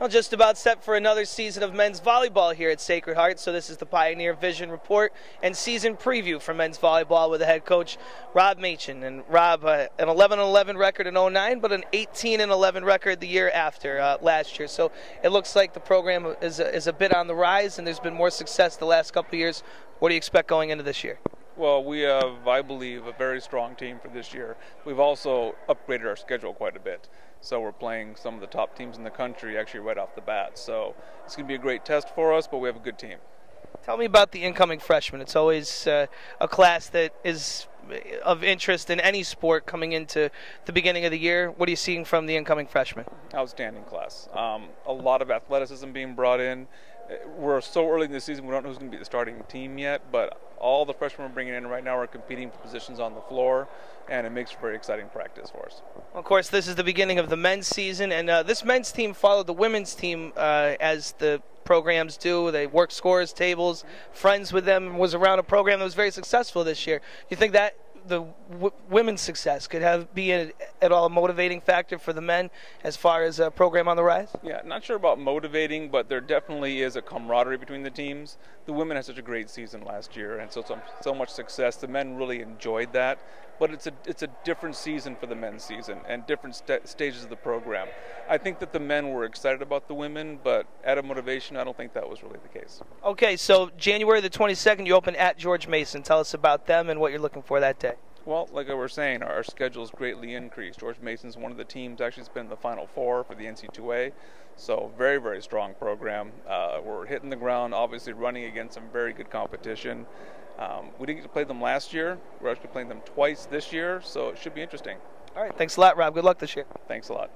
Well, just about set for another season of men's volleyball here at Sacred Heart. So this is the Pioneer Vision Report and season preview for men's volleyball with the head coach, Rob Machan. And Rob, an 11-11 record in 09, but an 18-11 record the year after last year. So it looks like the program is a bit on the rise, and there's been more success the last couple of years. What do you expect going into this year? Well, we have, I believe, a very strong team for this year. We've also upgraded our schedule quite a bit. So we're playing some of the top teams in the country actually right off the bat. So it's going to be a great test for us, but we have a good team. Tell me about the incoming freshmen. It's always a class that is of interest in any sport coming into the beginning of the year. What are you seeing from the incoming freshmen? Outstanding class. A lot of athleticism being brought in. We're so early in the season, we don't know who's going to be the starting team yet, but all the freshmen we're bringing in right now are competing for positions on the floor, and it makes for very exciting practice for us. Of course, this is the beginning of the men's season, and this men's team followed the women's team as the programs do. They work scores, tables, friends with them, was around a program that was very successful this year. You think that the women's success could be at all a motivating factor for the men as far as a program on the rise? Yeah, not sure about motivating, but there definitely is a camaraderie between the teams. The women had such a great season last year, and so much success. The men really enjoyed that, but it's a different season for the men's season and different stages of the program. I think that the men were excited about the women, but out of motivation, I don't think that was really the case. Okay, so January the 22nd, you open at George Mason. Tell us about them and what you're looking for that day. Well, like I was saying, our schedule's greatly increased. George Mason's one of the teams actually has been in the Final Four for the NC2A, so very, very strong program. We're hitting the ground, obviously running against some very good competition. We didn't get to play them last year. We're actually playing them twice this year, so it should be interesting. All right, thanks a lot, Rob. Good luck this year. Thanks a lot.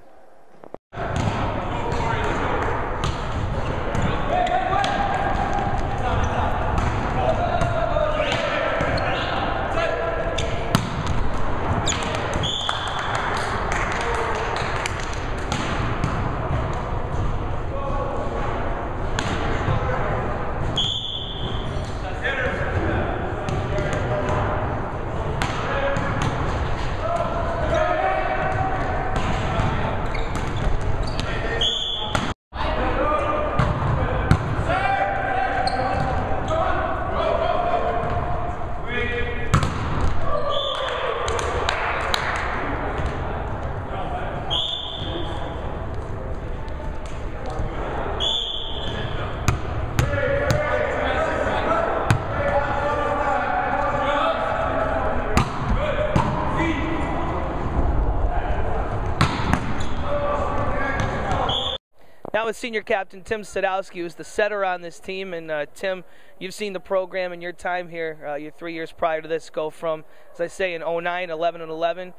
Now with senior captain Tim Sadowski, who's the setter on this team. And Tim, you've seen the program in your time here, your 3 years prior to this, go from, as I say, an 09, 11-11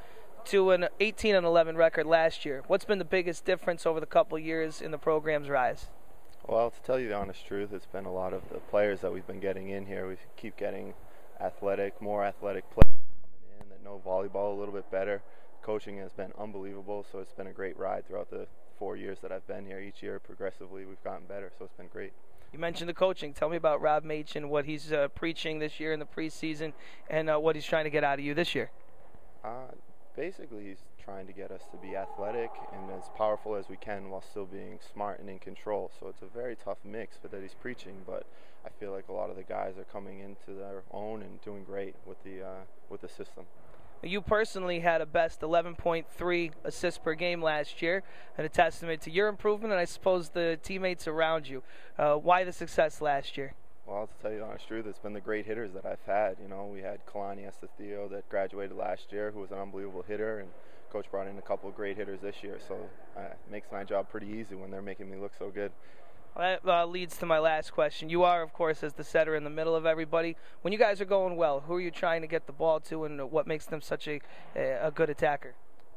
to an 18-11 record last year. What's been the biggest difference over the couple years in the program's rise? Well, to tell you the honest truth, it's been a lot of the players that we've been getting in here. We keep getting more athletic players coming in that know volleyball a little bit better. Coaching has been unbelievable, so it's been a great ride throughout the 4 years that I've been here. Each year, progressively, we've gotten better, so it's been great. You mentioned the coaching. Tell me about Rob Machan, what he's preaching this year in the preseason, and what he's trying to get out of you this year. Basically, he's trying to get us to be athletic and as powerful as we can while still being smart and in control. So it's a very tough mix that he's preaching, but I feel like a lot of the guys are coming into their own and doing great with the system. You personally had a best 11.3 assists per game last year, and a testament to your improvement and I suppose the teammates around you. Why the success last year? Well, to tell you the honest truth, it's been the great hitters that I've had. You know, we had Kalani Estethio that graduated last year, who was an unbelievable hitter, and Coach brought in a couple of great hitters this year, so it makes my job pretty easy when they're making me look so good. Well, that leads to my last question. You are, of course, as the setter in the middle of everybody. When you guys are going well, who are you trying to get the ball to, and what makes them such a good attacker?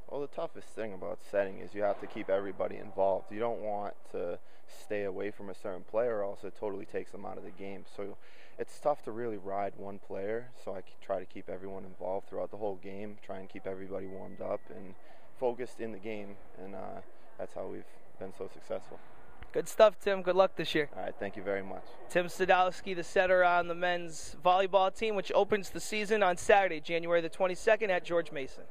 Well, the toughest thing about setting is you have to keep everybody involved. You don't want to stay away from a certain player, or else it totally takes them out of the game. So it's tough to really ride one player, so I try to keep everyone involved throughout the whole game, try and keep everybody warmed up and focused in the game, and that's how we've been so successful. Good stuff, Tim. Good luck this year. All right, thank you very much. Tim Sadowski, the setter on the men's volleyball team, which opens the season on Saturday, January the 22nd at George Mason.